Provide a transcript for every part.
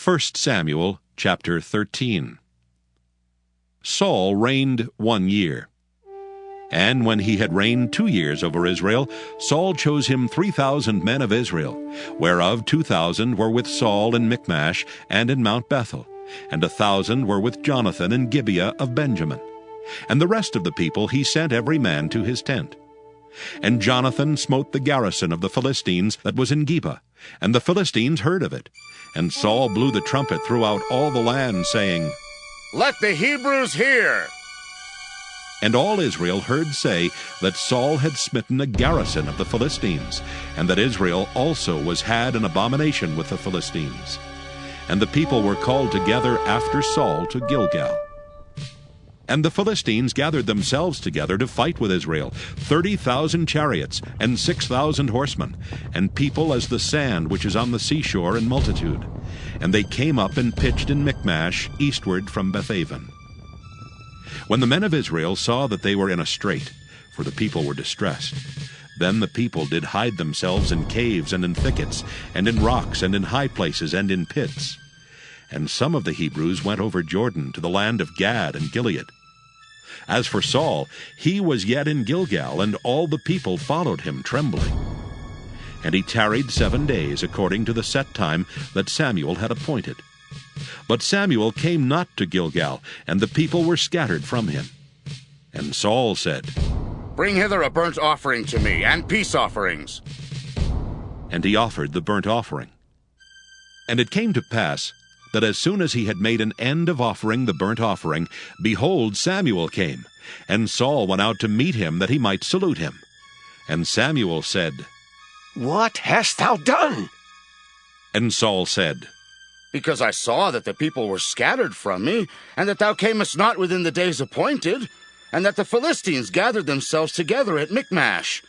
1 Samuel chapter 13. Saul reigned 1 year. And when he had reigned 2 years over Israel, Saul chose him 3,000 men of Israel, whereof 2,000 were with Saul in Michmash and in Mount Bethel, and 1,000 were with Jonathan in Gibeah of Benjamin. And the rest of the people he sent every man to his tent. And Jonathan smote the garrison of the Philistines that was in Geba, and the Philistines heard of it. And Saul blew the trumpet throughout all the land, saying, "Let the Hebrews hear!" And all Israel heard say that Saul had smitten a garrison of the Philistines, and that Israel also was had an abomination with the Philistines. And the people were called together after Saul to Gilgal. And the Philistines gathered themselves together to fight with Israel, 30,000 chariots, and 6,000 horsemen, and people as the sand which is on the seashore in multitude. And they came up and pitched in Michmash, eastward from Bethaven. When the men of Israel saw that they were in a strait, for the people were distressed, then the people did hide themselves in caves and in thickets, and in rocks, and in high places, and in pits. And some of the Hebrews went over Jordan to the land of Gad and Gilead. As for Saul, he was yet in Gilgal, and all the people followed him trembling. And he tarried 7 days, according to the set time that Samuel had appointed. But Samuel came not to Gilgal, and the people were scattered from him. And Saul said, "Bring hither a burnt offering to me, and peace offerings." And he offered the burnt offering. And it came to pass, that as soon as he had made an end of offering the burnt offering, behold, Samuel came, and Saul went out to meet him, that he might salute him. And Samuel said, "What hast thou done?" And Saul said, "Because I saw that the people were scattered from me, and that thou camest not within the days appointed, and that the Philistines gathered themselves together at Michmash.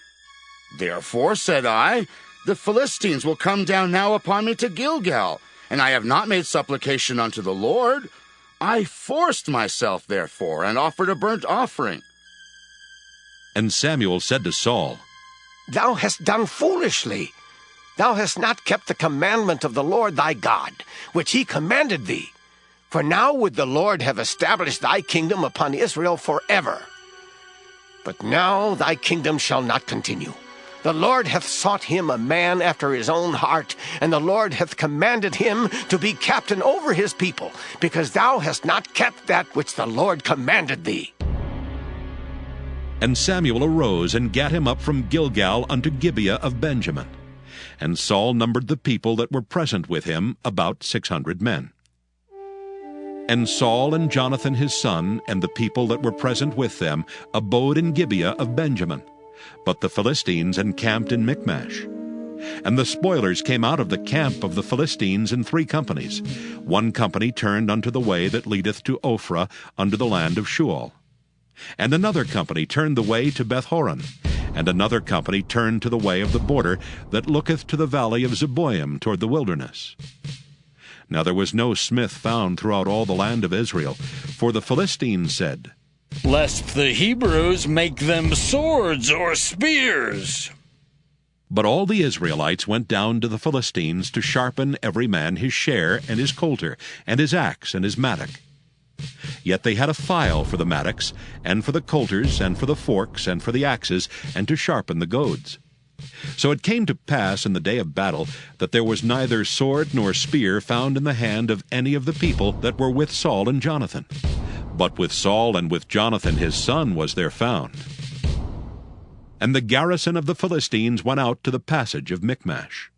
Therefore, said I, the Philistines will come down now upon me to Gilgal, and I have not made supplication unto the Lord. I forced myself, therefore, and offered a burnt offering." And Samuel said to Saul, "Thou hast done foolishly. Thou hast not kept the commandment of the Lord thy God, which he commanded thee. For now would the Lord have established thy kingdom upon Israel forever. But now thy kingdom shall not continue. The Lord hath sought him a man after his own heart, and the Lord hath commanded him to be captain over his people, because thou hast not kept that which the Lord commanded thee." And Samuel arose and gat him up from Gilgal unto Gibeah of Benjamin. And Saul numbered the people that were present with him, about 600 men. And Saul and Jonathan his son, and the people that were present with them, abode in Gibeah of Benjamin. But the Philistines encamped in Michmash. And the spoilers came out of the camp of the Philistines in 3 companies. 1 company turned unto the way that leadeth to Ophrah, unto the land of Shual. And another company turned the way to Bethhoron, and another company turned to the way of the border that looketh to the valley of Zeboim toward the wilderness. Now there was no smith found throughout all the land of Israel, for the Philistines said, "Lest the Hebrews make them swords or spears." But all the Israelites went down to the Philistines to sharpen every man his share, and his coulter, and his axe, and his mattock. Yet they had a file for the mattocks, and for the coulters, and for the forks, and for the axes, and to sharpen the goads. So it came to pass in the day of battle that there was neither sword nor spear found in the hand of any of the people that were with Saul and Jonathan. But with Saul and with Jonathan his son was there found. And the garrison of the Philistines went out to the passage of Michmash.